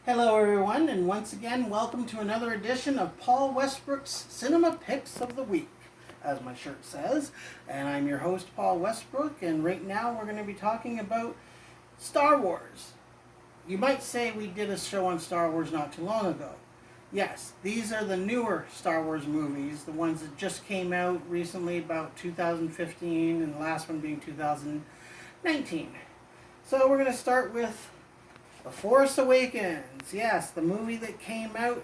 Hello, everyone, and once again, welcome to another edition of Paul Westbrook's Cinema Picks of the Week, as my shirt says. And I'm your host, Paul Westbrook, and right now we're going to be talking about Star Wars. You might say we did a show on Star Wars not too long ago. Yes, these are the newer Star Wars movies, the ones that just came out recently, about 2015, and the last one being 2019. So we're going to start with The Force Awakens. Yes, the movie that came out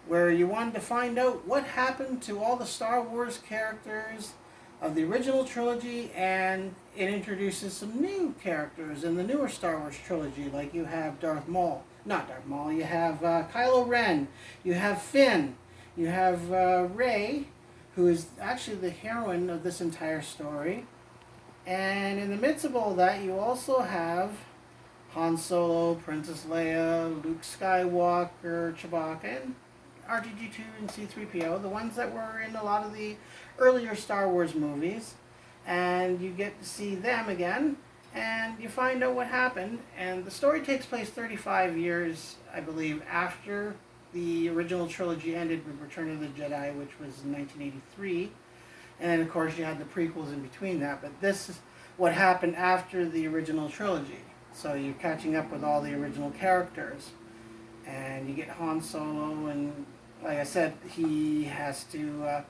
where you wanted to find out what happened to all the Star Wars characters of the original trilogy, and it introduces some new characters in the newer Star Wars trilogy, like you have you have Kylo Ren, you have Finn, you have Rey, who is actually the heroine of this entire story, and in the midst of all that, you also have Han Solo, Princess Leia, Luke Skywalker, Chewbacca, and R2-D2 and C-3PO, the ones that were in a lot of the earlier Star Wars movies. And you get to see them again, and you find out what happened. And the story takes place 35 years, I believe, after the original trilogy ended with Return of the Jedi, which was in 1983. And then, of course, you had the prequels in between that. But this is what happened after the original trilogy. So you're catching up with all the original characters. And you get Han Solo, and like I said, he has to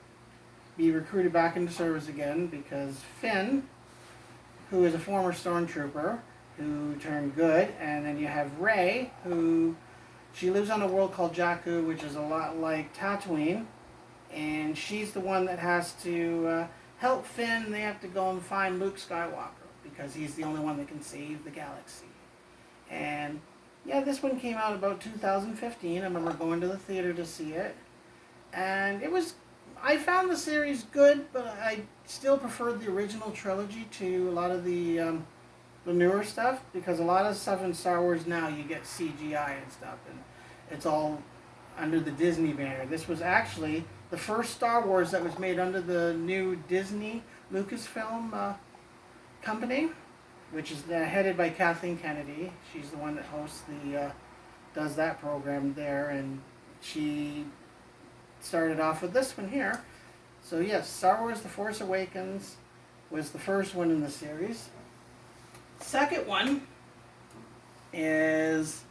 be recruited back into service again because Finn, who is a former stormtrooper, who turned good, and then you have Rey, who she lives on a world called Jakku, which is a lot like Tatooine, and she's the one that has to help Finn. They have to go and find Luke Skywalker because he's the only one that can save the galaxy. And yeah, this one came out about 2015. I remember going to the theater to see it, and I found the series good, but I still preferred the original trilogy to a lot of the newer stuff, because a lot of stuff in Star Wars now you get CGI and stuff, and it's all under the Disney banner. This was actually the first Star Wars that was made under the new Disney Lucasfilm company, which is headed by Kathleen Kennedy. She's the one that hosts does that program there, and she started off with this one here. So yes, Star Wars The Force Awakens was the first one in the series. Second one is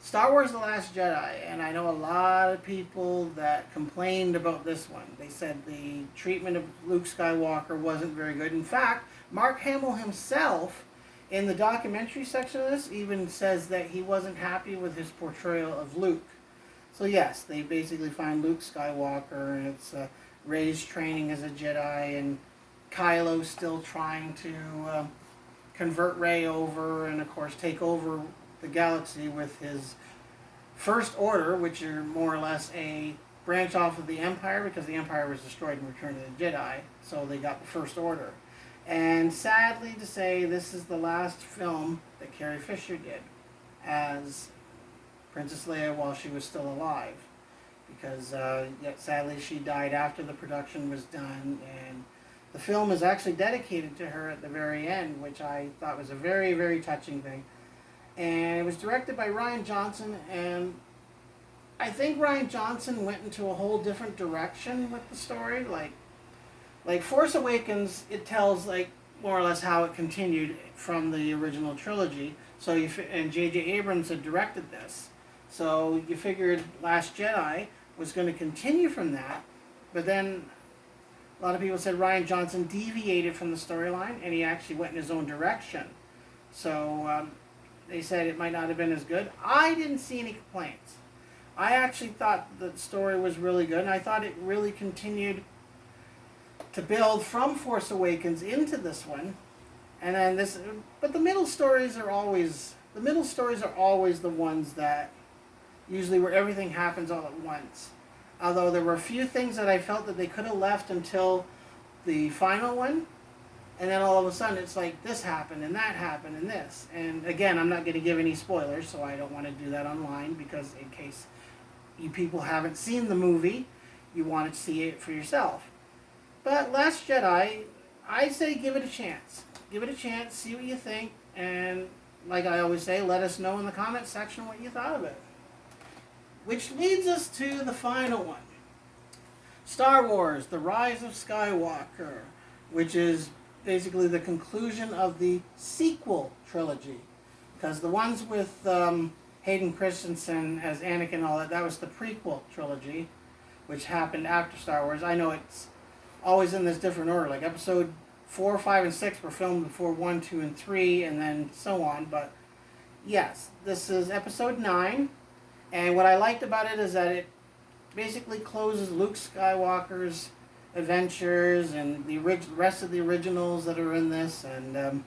Star Wars The Last Jedi, and I know a lot of people that complained about this one. They said the treatment of Luke Skywalker wasn't very good. In fact, Mark Hamill himself, in the documentary section of this, even says that he wasn't happy with his portrayal of Luke. So yes, they basically find Luke Skywalker, and it's Rey's training as a Jedi, and Kylo still trying to convert Rey over, and of course take over the galaxy with his First Order, which are more or less a branch off of the Empire, because the Empire was destroyed in Return of the Jedi, so they got the First Order. And sadly to say, this is the last film that Carrie Fisher did as Princess Leia while she was still alive, because sadly she died after the production was done, and the film is actually dedicated to her at the very end, which I thought was a very, very touching thing. And it was directed by Rian Johnson, and I think Rian Johnson went into a whole different direction with the story. Like Force Awakens, it tells like more or less how it continued from the original trilogy. So and J.J. Abrams had directed this, so you figured Last Jedi was going to continue from that, but then a lot of people said Rian Johnson deviated from the storyline, and he actually went in his own direction. So they said it might not have been as good. I didn't see any complaints. I actually thought the story was really good, and I thought it really continued to build from Force Awakens into this one. And then but the middle stories are always the ones that usually where everything happens all at once. Although there were a few things that I felt that they could have left until the final one, and then all of a sudden it's like this happened and that happened and this. And again, I'm not going to give any spoilers, so I don't want to do that online, because in case you people haven't seen the movie, you want to see it for yourself. But Last Jedi, I say give it a chance. Give it a chance, see what you think, and like I always say, let us know in the comments section what you thought of it. Which leads us to the final one. Star Wars, The Rise of Skywalker, which is basically the conclusion of the sequel trilogy. Because the ones with Hayden Christensen as Anakin and all that, that was the prequel trilogy, which happened after Star Wars. I know it's always in this different order. Like episode 4, 5, and 6 were filmed before 1, 2, and 3, and then so on. But yes, this is episode 9. And what I liked about it is that it basically closes Luke Skywalker's adventures and the rest of the originals that are in this. And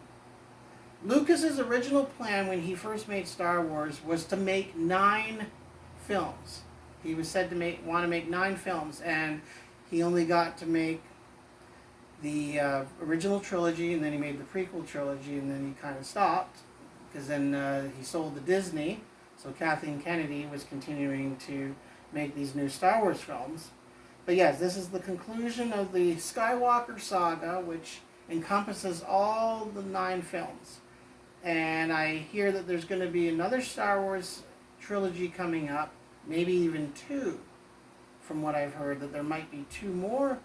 Lucas's original plan when he first made Star Wars was to make 9 films. He was said to want to make 9 films, and he only got to make the original trilogy, and then he made the prequel trilogy, and then he kind of stopped because then he sold to Disney. So Kathleen Kennedy was continuing to make these new Star Wars films. But yes, this is the conclusion of the Skywalker saga, which encompasses all the 9 films. And I hear that there's going to be another Star Wars trilogy coming up, maybe even 2, from what I've heard, that there might be 2 more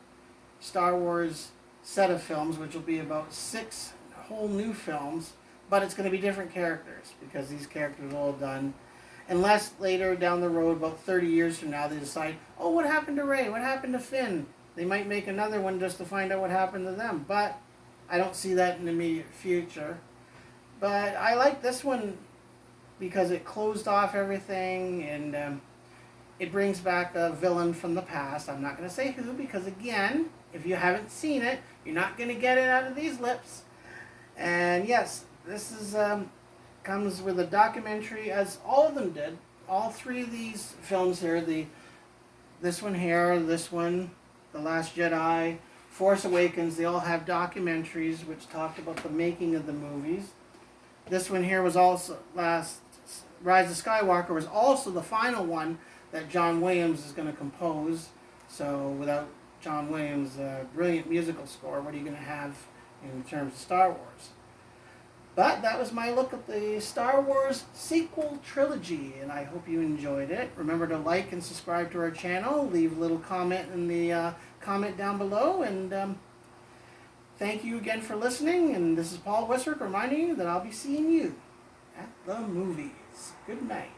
Star Wars set of films, which will be about 6 whole new films, but it's going to be different characters, because these characters are all done. Unless later down the road, about 30 years from now, they decide, oh, what happened to Rey? What happened to Finn? They might make another one just to find out what happened to them. But I don't see that in the immediate future. But I like this one because it closed off everything, and it brings back a villain from the past. I'm not going to say who, because again, if you haven't seen it, you're not going to get it out of these lips. And yes, this is comes with a documentary, as all of them did. All 3 of these films here, this one here, this one, The Last Jedi, Force Awakens, they all have documentaries which talked about the making of the movies. This one here was also, Rise of Skywalker was also the final one that John Williams is going to compose. So without John Williams' brilliant musical score, what are you going to have in terms of Star Wars? But that was my look at the Star Wars sequel trilogy, and I hope you enjoyed it. Remember to like and subscribe to our channel. Leave a little comment in the comment down below, and thank you again for listening. And this is Paul Westbrook reminding you that I'll be seeing you at the movies. Good night.